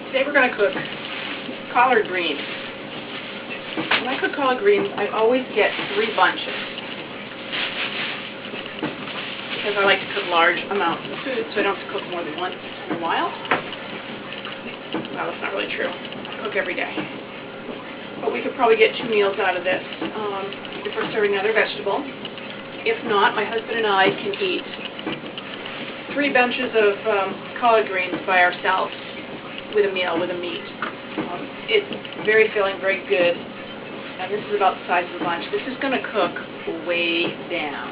Today we're going to cook collard greens. When I cook collard greens, I always get 3 bunches because I like to cook large amounts of food, so I don't have to cook more than once in a while. Well, that's not really true. I cook every day. But we could probably get 2 meals out of this if we're serving another vegetable. If not, my husband and I can eat 3 bunches of collard greens by ourselves with a meal, with a meat. It's very filling, very good, and this is about the size of the bunch. This is going to cook way down.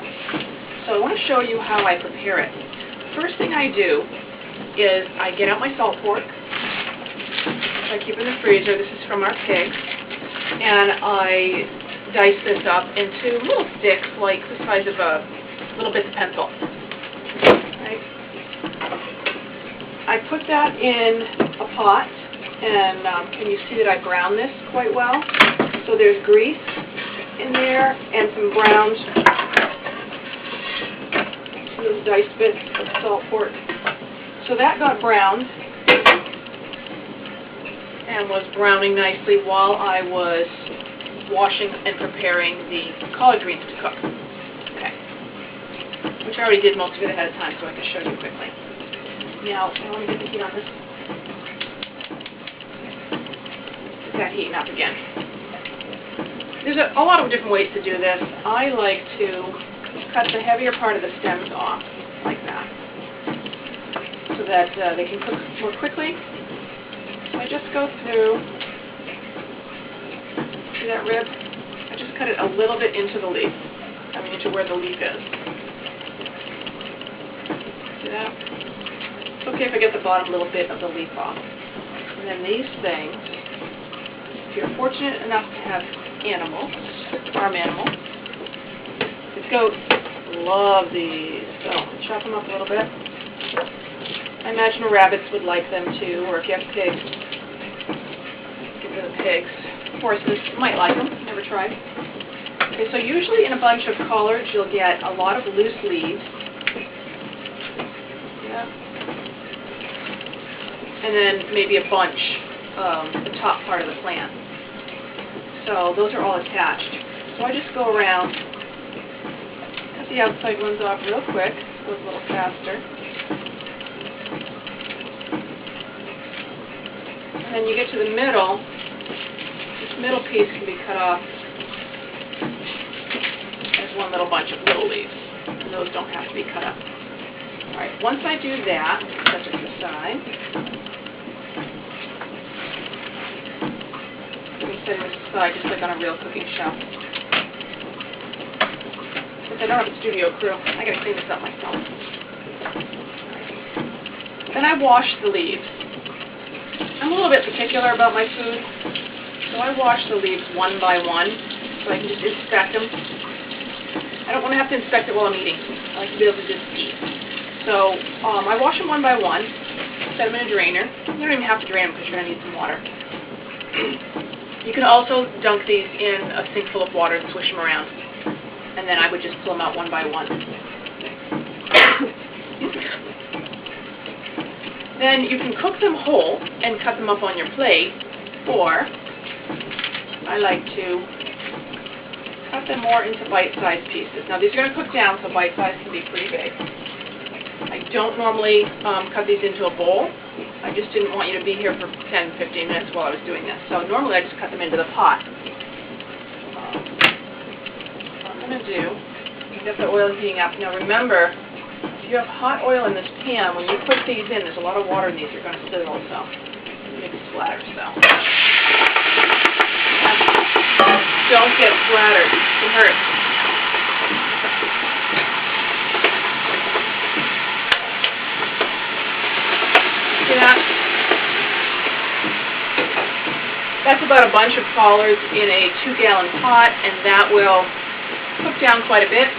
So I want to show you how I prepare it. First thing I do is I get out my salt pork, which I keep in the freezer. This is from our pigs, and I dice this up into little sticks like the size of a little bit of pencil. Right? I put that in a pot, and can you see that I brown this quite well? So there's grease in there and some browned little diced bits of salt pork. So that got browned and was browning nicely while I was washing and preparing the collard greens to cook. Okay. Which I already did most of it ahead of time, so I can show you quickly. Now, I want to get the heat on this. Get that heating up again. There's a lot of different ways to do this. I like to cut the heavier part of the stems off, like that, so that they can cook more quickly. So I just go through, see that rib? I just cut it a little bit into the leaf, into where the leaf is. See that? It's okay if I get the bottom little bit of the leaf off. And then these things, if you're fortunate enough to have animals, farm animals, the goats love these. So chop them up a little bit. I imagine rabbits would like them too, or if you have pigs, give it to the pigs. Horses might like them, never tried. Okay, so usually in a bunch of collards you'll get a lot of loose leaves. Yeah. And then maybe a bunch, the top part of the plant. So those are all attached. So I just go around, cut the outside ones off real quick, so it's a little faster. And then you get to the middle, this middle piece can be cut off as one little bunch of little leaves. And those don't have to be cut up. Alright, once I do that, set this aside. Setting this aside just like on a real cooking show. Since I don't have a studio crew, I gotta clean this up myself. Then I wash the leaves. I'm a little bit particular about my food, so I wash the leaves one by one so I can just inspect them. I don't want to have to inspect it while I'm eating. I like to be able to just eat. So I wash them one by one, set them in a drainer. You don't even have to drain them because you're going to need some water. You can also dunk these in a sink full of water and swish them around. And then I would just pull them out one by one. Then you can cook them whole and cut them up on your plate, or I like to cut them more into bite-sized pieces. Now these are going to cook down, so bite-sized can be pretty big. I don't normally cut these into a bowl. I just didn't want you to be here for 10-15 minutes while I was doing this. So normally I just cut them into the pot. What I'm going to do, get the oil heating up. Now remember, if you have hot oil in this pan, when you put these in, there's a lot of water in these. You're going to sizzle, so maybe splatter. So don't get splattered. It hurts. See that? That's about a bunch of collards in a 2-gallon pot, and that will cook down quite a bit.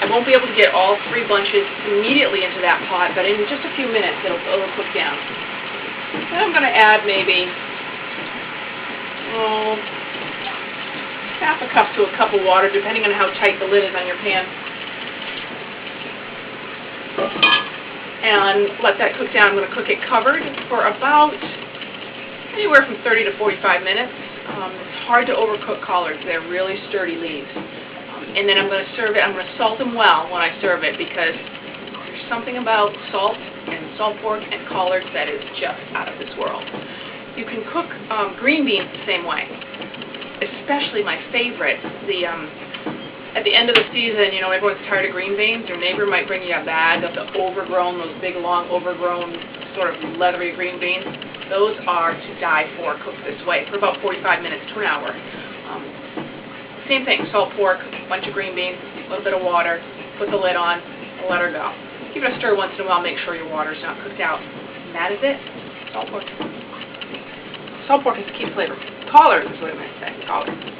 I won't be able to get all 3 bunches immediately into that pot, but in just a few minutes it'll cook down. Then I'm going to add maybe half a cup to a cup of water, depending on how tight the lid is on your pan. And let that cook down. I'm going to cook it covered for about anywhere from 30 to 45 minutes. It's hard to overcook collards. They're really sturdy leaves. And then I'm going to serve it. I'm going to salt them well when I serve it because there's something about salt and salt pork and collards that is just out of this world. You can cook green beans the same way. Especially my favorite, at the end of the season, you know, everyone's tired of green beans. Your neighbor might bring you a bag of the overgrown, those big, long, overgrown, sort of leathery green beans. Those are to die for, cooked this way, for about 45 minutes to an hour. Same thing, salt pork, a bunch of green beans, a little bit of water, put the lid on, and let her go. Give it a stir once in a while, make sure your water's not cooked out. And that is it, salt pork. Salt pork is a key flavor. Collards is what I meant to say, collards.